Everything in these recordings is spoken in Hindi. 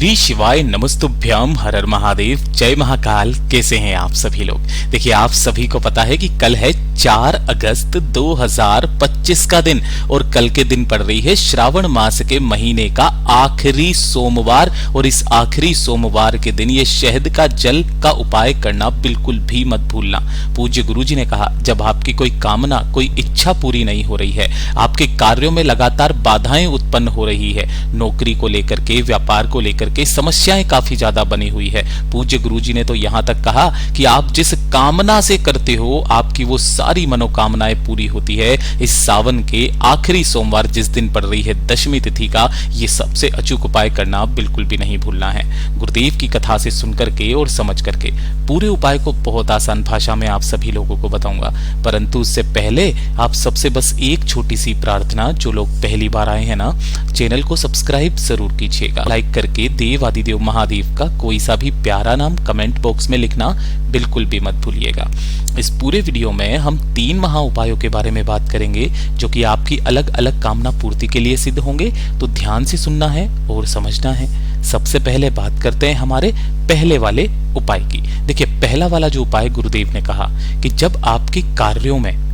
श्री शिवाय नमस्तुभ्याम, हर हर महादेव, जय महाकाल। कैसे हैं आप सभी लोग? देखिए, आप सभी को पता है कि कल है 4 अगस्त 2025 का दिन और कल के दिन पड़ रही है श्रावण मास के महीने का आखिरी सोमवार। और इस आखिरी सोमवार के दिन ये शहद का जल का उपाय करना बिल्कुल भी मत भूलना। पूज्य गुरुजी ने कहा, जब आपकी कोई कामना, कोई इच्छा पूरी नहीं हो रही है, आपके कार्यों में लगातार बाधाएं उत्पन्न हो रही है, नौकरी को लेकर के, व्यापार को लेकर के समस्याएं काफी ज्यादा बनी हुई है, पूज्य गुरुजी ने तो यहां तक कहा कि आप जिस कामना से करते हो आपकी वो सारी मनोकामनाएं पूरी होती है। इस सावन के आखिरी सोमवार जिस दिन पड़ रही है दशमी तिथि का, ये सबसे अचूक उपाय करना बिल्कुल भी नहीं भूलना है। गुरुदेव की कथा से सुनकर के और समझ करके पूरे उपाय को बहुत आसान भाषा में आप सभी लोगों को बताऊंगा, परंतु उससे पहले आप सबसे बस एक छोटी सी प्रार्थना, जो लोग पहली बार आए हैं ना, चैनल को सब्सक्राइब जरूर कीजिएगा। लाइक करके देव आदिदेव महादेव का कोई सा भी प्यारा नाम कमेंट बॉक्स में लिखना बिल्कुल भी मत भूलिएगा। इस पूरे वीडियो में हम 3 महा उपायों के बारे में बात करेंगे जो कि आपकी अलग अलग कामना पूर्ति के लिए सिद्ध होंगे, तो ध्यान से सुनना है और समझना है। सबसे पहले बात करते हैं हमारे पहले वाले उपाय की। देखिए, पहला वाला जो उपाय गुरुदेव ने कहा कि जब आपके कार्यों में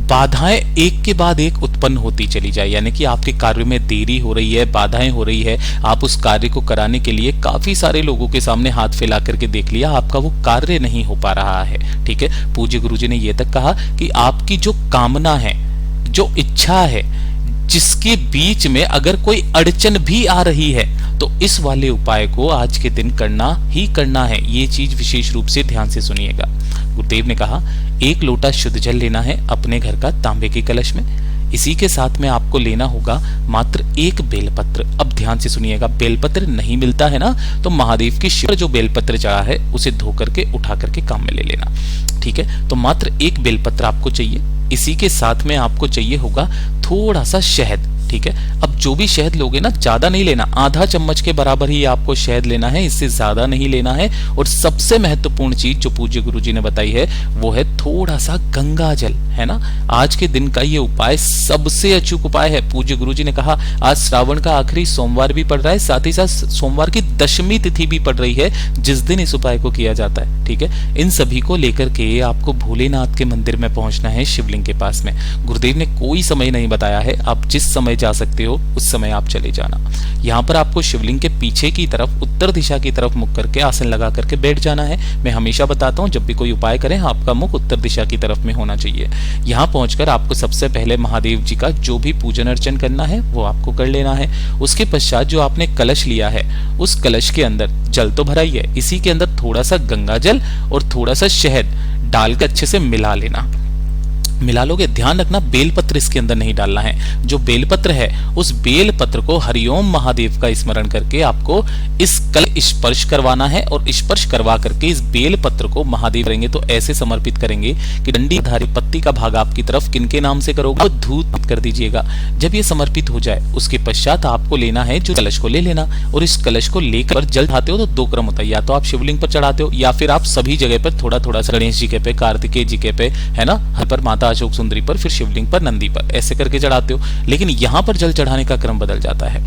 बाधाएं एक के बाद एक उत्पन्न होती चली जाए, यानी कि आपके कार्यों में देरी हो रही है, बाधाएं हो रही है, आप उस कार्य को कराने के लिए काफी सारे लोगों के सामने हाथ फैला करके देख लिया, आपका वो कार्य नहीं हो पा रहा है, ठीक है। पूज्य गुरुजी ने ये तक कहा कि आपकी जो कामना है, जो इच्छा है, जिसके बीच में अगर कोई अड़चन भी आ रही है, तो इस वाले उपाय को आज के दिन करना ही करना है। ये चीज विशेष रूप से ध्यान से सुनिएगा। गुरुदेव ने कहा, 1 लोटा शुद्ध जल लेना है अपने घर का तांबे के कलश में। इसी के साथ में आपको लेना होगा मात्र 1 बेलपत्र। अब ध्यान से सुनिएगा, बेलपत्र नहीं मिलता है ना, तो महादेव की शिव जो बेलपत्र चढ़ा है उसे धो करके उठा करके काम में ले लेना, ठीक है। तो मात्र 1 बेलपत्र आपको चाहिए। इसी के साथ में आपको चाहिए होगा थोड़ा सा शहद, ठीक है। अब जो भी शहद लोगे ना, ज्यादा नहीं लेना, आधा चम्मच के बराबर ही आपको शहद लेना है, इससे ज्यादा नहीं लेना है। और सबसे महत्वपूर्ण चीज जो पूज्य गुरुजी ने बताई है वो है थोड़ा सा गंगा जल, है ना। आज के दिन का ये उपाय सबसे अचूक उपाय है। पूज्य गुरुजी ने कहा, आज श्रावण का आखिरी सोमवार भी पड़ रहा है, साथ ही साथ सोमवार की दशमी तिथि भी पड़ रही है जिस दिन इस उपाय को किया जाता है, ठीक है। इन सभी को लेकर के आपको भोलेनाथ के मंदिर में पहुंचना है, शिवलिंग के पास में। गुरुदेव ने कोई समय नहीं बताया है, आप जिस समय जा सकते हो उस समय आप चले जाना। यहाँ पर आपको शिवलिंग के पीछे की तरफ, उत्तर दिशा की तरफ मुख करके आसन लगा करके बैठ जाना है। मैं हमेशा बताता हूँ, जब भी कोई उपाय करें आपका मुख उत्तर दिशा की तरफ में होना चाहिए। यहाँ पहुंचकर आपको सबसे पहले महादेव जी का जो भी पूजन अर्चन करना है वो आपको कर लेना है। उसके पश्चात जो आपने कलश लिया है, उस कलश के अंदर जल तो भरा ही है, इसी के अंदर थोड़ा सा गंगा जल और थोड़ा सा शहद डालकर अच्छे से मिला लेना। मिला लोगे, ध्यान रखना बेलपत्र इसके अंदर नहीं डालना है। जो बेलपत्र है उस बेलपत्र को हरिओम महादेव का स्मरण करके आपको इस कल स्पर्श करवाना है, और स्पर्श करवा करके इस बेलपत्र को महादेव करेंगे तो ऐसे समर्पित करेंगे कि डंडी धारी पत्ती का भाग आपकी तरफ किनके नाम से करोगे, धूत कर दीजिएगा। जब ये समर्पित हो जाए उसके पश्चात आपको लेना है जो कलश को ले लेना, और इस कलश को लेकर जल चढ़ाते हो तो 2 क्रम होता है, या तो आप शिवलिंग पर चढ़ाते हो या फिर आप सभी जगह पर थोड़ा थोड़ा सा, गणेश जी के पे, कार्तिकेय जी के पे, है ना, हर पर माता अशोक सुंदरी पर, फिर शिवलिंग पर, नंदी पर, ऐसे करके चढ़ाते हो। लेकिन यहां पर जल चढ़ाने का क्रम बदल जाता है।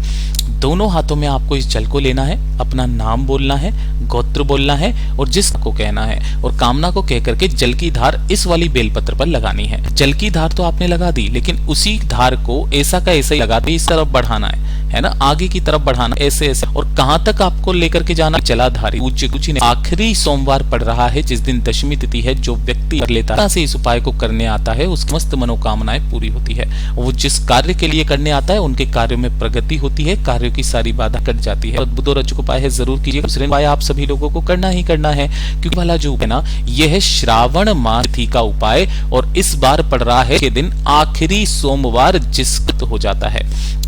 दोनों हाथों में आपको इस जल को लेना है, अपना नाम बोलना है, गोत्र बोलना है और जिसको कहना है, और कामना को कह करके जल की धार इस वाली बेलपत्र पर लगानी है। जल की धार तो आपने लगा दी, लेकिन उसी धार को ऐसा का ऐसा ही लगा दी, इस तरफ बढ़ाना है ना, आगे की तरफ बढ़ाना, ऐसे ऐसे। और कहां तक आपको लेकर के जाना, जलाधारी। पूज्य गुरुजी ने आखिरी सोमवार पड़ रहा है जिस दिन दशमी तिथि है, जो व्यक्ति कर लेता है, से इस उपाय को करने आता है, उसकी समस्त मनोकामनाएं पूरी होती है। वो जिस कार्य के लिए करने आता है उनके कार्यों में प्रगति होती है, कार्यों की सारी बाधा कट जाती है। अद्भुत और अचूक उपाय है, जरूर कीजिए। दूसरे उपाय आप सभी लोगों को करना ही करना है, क्योंकि वाला जो है ना, यह है श्रावण मास तिथि का उपाय, और इस बार पड़ रहा है के दिन आखिरी सोमवार जिसका हो जाता है।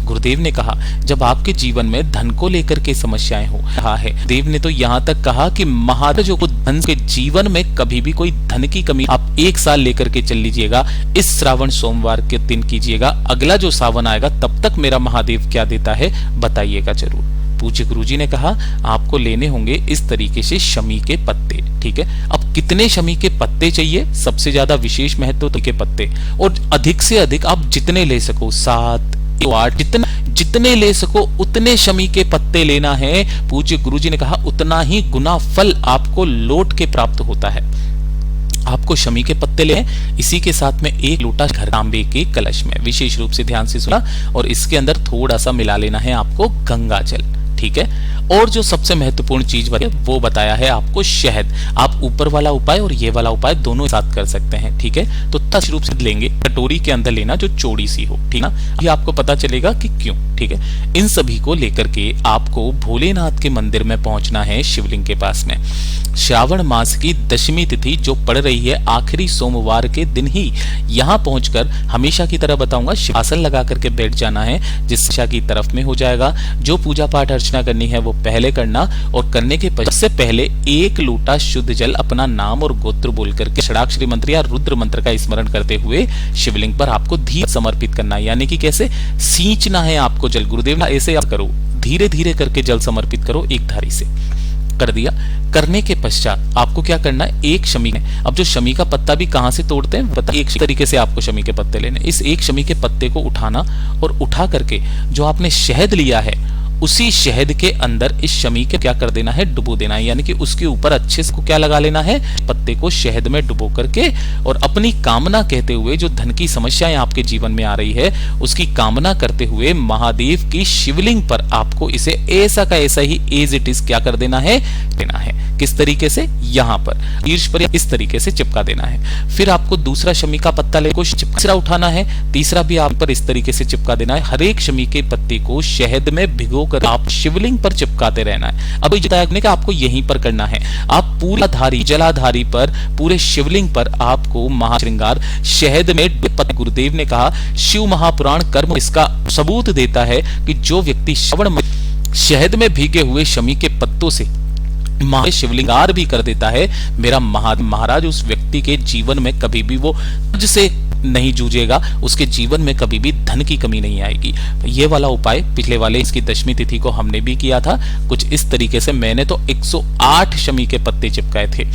गुरुदेव ने कहा, जब आपके जीवन में धन को लेकर के समस्याएं हो रहा है, देव ने तो यहाँ तक कहा कि महाराजों को धन के जीवन में कभी भी कोई धन की कमी आप 1 साल लेकर के चल लीजिएगा, इस श्रावण सोमवार के दिन कीजिएगा। अगला जो सावन आएगा तब तक मेरा महादेव क्या देता है बताइएगा जरूर। पूज्य गुरुजी ने कहा, आपको लेने होंगे इस तरीके से शमी के पत्ते, ठीक है। अब कितने शमी के पत्ते चाहिए, सबसे ज्यादा विशेष महत्व के पत्ते, और अधिक से अधिक आप जितने ले सको, 7 8 जितना जितने ले सको उतने शमी के पत्ते लेना है। पूज्य गुरुजी ने कहा उतना ही गुना फल आपको लौट के प्राप्त होता है। आपको शमी के पत्ते ले, इसी के साथ में 1 लोटा घर तांबे के कलश में, विशेष रूप से ध्यान से सुना, और इसके अंदर थोड़ा सा मिला लेना है आपको गंगा जल, ठीक है। और जो सबसे महत्वपूर्ण चीज वो बताया है आपको शहद। आप ऊपर वाला उपाय और ये वाला उपाय दोनों साथ कर सकते हैं, ठीक है। तो तस रूप से लेंगे, कटोरी के अंदर लेना जो चौड़ी सी हो, ठीक है। ये आपको पता चलेगा कि क्यों, ठीक है। इन सभी को लेकर के आपको भोलेनाथ के मंदिर में पहुंचना है, शिवलिंग के पास में। श्रावण मास की दशमी तिथि जो पड़ रही है आखिरी सोमवार के दिन ही यहाँ पहुंचकर हमेशा की तरह बताऊंगा आसन लगा करके बैठ जाना है, जिस दिशा की तरफ में हो जाएगा। जो पूजा पाठ अर्चना करनी है वो पहले करना, और करने के सबसे पहले 1 लोटा शुद्ध जल अपना नाम और गोत्र बोल करके षडाक्षरी मंत्र या रुद्र मंत्र का स्मरण करते हुए शिवलिंग पर आपको धीरे समर्पित करना है। यानी कि कैसे सींचना है आपको जल। गुरुदेव ऐसे आप करो, धीरे धीरे करके जल समर्पित करो एक धारी से। कर दिया। करने के पश्चात आपको क्या करना है, 1 शमी। अब जो शमी का पत्ता भी कहां से तोड़ते हैं बताइए, एक तरीके से आपको शमी के पत्ते लेने। इस 1 शमी के पत्ते को उठाना और उठा करके जो आपने शहद लिया है उसी शहद के अंदर इस शमी के क्या कर देना है, डुबो देना है। यानी कि उसके ऊपर अच्छे से क्या लगा लेना है, पत्ते को शहद में डुबो करके, और अपनी कामना कहते हुए जो धन की समस्याएं आपके जीवन में आ रही है उसकी कामना करते हुए महादेव की शिवलिंग पर आपको इसे ऐसा का ऐसा ही एज इट इज क्या कर देना है, देना है। किस तरीके से, यहां पर शीर्ष पर इस तरीके से चिपका देना है। फिर आपको दूसरा शमी का पत्ता लेकर तीसरा उठाना है, तीसरा भी आप पर इस तरीके से चिपका देना है। हर एक शमी के पत्ते को शहद में भिगो कर आप शिवलिंग पर चिपकाते रहना है। अब बताया कि आपको यहीं पर करना है। आप पूरा धारी जलाधारी पर पूरे शिवलिंग पर आपको महाश्रृंगार शहद में, गुरुदेव ने कहा शिव महापुराण कर्म इसका सबूत देता है कि जो व्यक्ति श्रवण शहद में भीगे हुए शमी के पत्तों से शिवलिंगार भी कर देता है, मेरा महाराज उस व्यक्ति के जीवन में कभी भी वो से नहीं जूझेगा, उसके जीवन में कभी भी धन की कमी नहीं आएगी। ये वाला उपाय पिछले वाले इसकी दशमी तिथि को हमने भी किया था कुछ इस तरीके से। मैंने तो 108 शमी के पत्ते चिपकाए थे।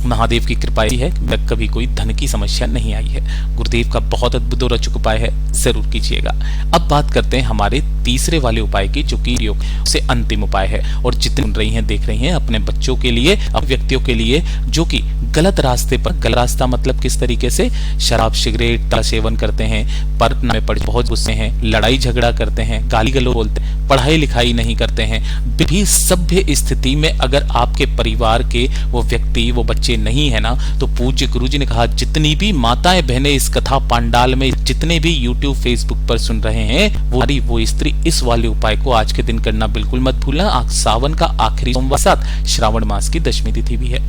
महादेव की कृपा ही है कि कभी कोई धन की समस्या नहीं आई है। गुरुदेव का बहुत अद्भुत और अचूक उपाय है, जरूर कीजिएगा। अब बात करते हैं हमारे तीसरे वाले उपाय की, जो कि योग से अंतिम उपाय है। और जितने सुन रही हैं देख रही हैं अपने बच्चों के लिए, अब व्यक्तियों के लिए जो कि गलत रास्ते पर, गलत रास्ता मतलब किस तरीके से, शराब सिगरेट का सेवन करते हैं, पर में पड़ बहुत गुस्से हैं, लड़ाई झगड़ा करते हैं, गाली गलौज बोलते हैं, पढ़ाई लिखाई नहीं करते हैं, भी सभ्य स्थिति में अगर आपके परिवार के वो व्यक्ति वो बच्चे नहीं है ना, तो पूज्य गुरुजी ने कहा जितनी भी माताएं बहनें इस कथा पांडाल में, जितने भी यूट्यूब फेसबुक पर सुन रहे हैं, वो स्त्री इस वाले उपाय को आज के दिन करना बिल्कुल मत भूलना। सावन का आखिरी सोमवार, साथ श्रावण मास की दशमी तिथि भी है।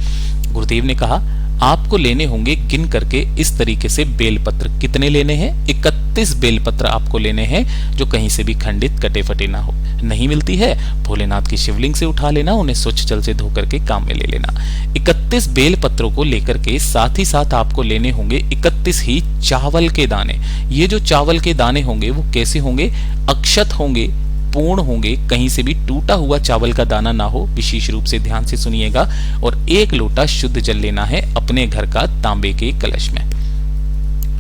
गुरुदेव ने कहा आपको लेने होंगे गिन करके इस तरीके से बेलपत्र। कितने लेने हैं, 31 बेलपत्र आपको लेने हैं, जो कहीं से भी खंडित कटे फटे ना हो। नहीं मिलती है भोलेनाथ की शिवलिंग से उठा लेना, उन्हें स्वच्छ जल से धो करके काम में ले लेना। 31 बेलपत्रों को लेकर के साथ ही साथ आपको लेने होंगे 31 ही चावल के दाने। ये जो चावल के दाने होंगे वो कैसे होंगे, अक्षत होंगे, पूर्ण होंगे, कहीं से भी टूटा हुआ चावल का दाना ना हो, विशेष रूप से ध्यान से सुनिएगा। और 1 लोटा शुद्ध जल लेना है अपने घर का तांबे के कलश में।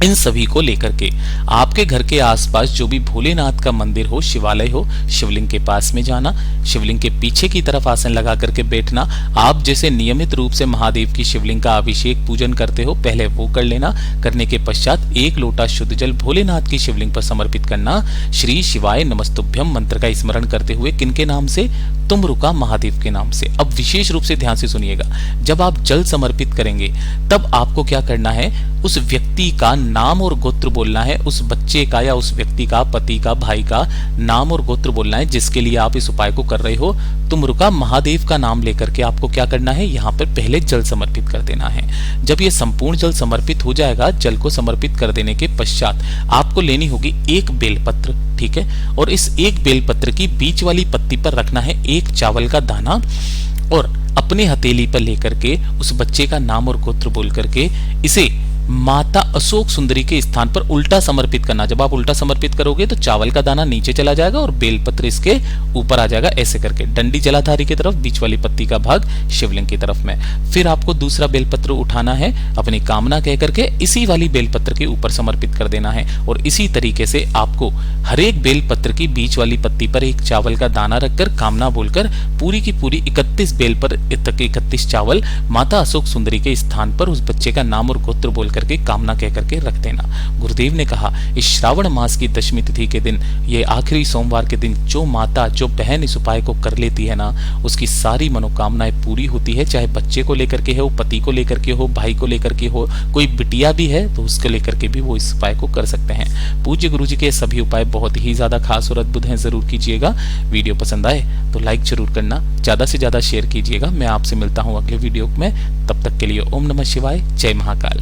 इन सभी को लेकर के आपके घर के आसपास जो भी भोलेनाथ का मंदिर हो, शिवालय हो, शिवलिंग के पास में जाना, शिवलिंग के पीछे की तरफ आसन लगा करके बैठना। आप जैसे नियमित रूप से महादेव की शिवलिंग का अभिषेक पूजन करते हो पहले वो कर लेना। करने के पश्चात 1 लोटा शुद्ध जल भोलेनाथ की शिवलिंग पर समर्पित करना। श्री शिवाय नमस्तुभ्यम मंत्र का स्मरण करते हुए, किनके नाम से, तुम रुका महादेव के नाम से। अब विशेष रूप से ध्यान से सुनिएगा, जब आप जल समर्पित करेंगे तब आपको क्या करना है, उस व्यक्ति का नाम और गोत्र बोलना है, उस बच्चे का या उस व्यक्ति का, पति का, भाई का नाम और गोत्र बोलना है जिसके लिए आप इस उपाय को कर रहे हो। तुम रुका महादेव का नाम लेकर के आपको क्या करना है, यहाँ पर पहले जल समर्पित कर देना है। जब ये संपूर्ण जल समर्पित हो जाएगा, जल को समर्पित कर देने के पश्चात आपको लेनी होगी 1 बेलपत्र, ठीक है। और इस 1 बेलपत्र की बीच वाली पत्ती पर रखना है 1 चावल का दाना, और अपने हथेली पर लेकर के उस बच्चे का नाम और गोत्र बोल करके इसे माता अशोक सुंदरी के स्थान पर उल्टा समर्पित करना। जब आप उल्टा समर्पित करोगे तो चावल का दाना नीचे चला जाएगा और बेलपत्र इसके ऊपर आ जाएगा, ऐसे करके डंडी जलाधारी की तरफ, बीच वाली पत्ती का भाग शिवलिंग की तरफ में। फिर आपको दूसरा बेलपत्र उठाना है, अपनी कामना कह करके इसी वाली बेलपत्र के ऊपर समर्पित कर देना है। और इसी तरीके से आपको हर एक बेलपत्र की बीच वाली पत्ती पर एक चावल का दाना रखकर कामना बोलकर पूरी की पूरी 31 बेल पर 31 चावल माता अशोक सुंदरी के स्थान पर उस बच्चे का नाम और गोत्र बोल करके कामना कह करके रख देना। गुरुदेव ने कहा इस श्रावण मास की दशमी तिथि के दिन, ये आखिरी सोमवार के दिन जो माता जो बहन इस उपाय को कर लेती है ना, उसकी सारी मनोकामनाएं पूरी होती है। चाहे बच्चे को लेकर के हो, पति को लेकर के हो, भाई को लेकर के हो, कोई बिटिया भी है तो उसको लेकर के भी वो इस उपाय को कर सकते हैं। पूज्य गुरु जी के सभी उपाय बहुत ही ज्यादा खास और अद्भुत हैं, जरूर कीजिएगा। वीडियो पसंद आए तो लाइक जरूर करना, ज्यादा से ज्यादा शेयर कीजिएगा। मैं आपसे मिलता हूं अगले वीडियो में, तब तक के लिए ओम नमः शिवाय, जय महाकाल।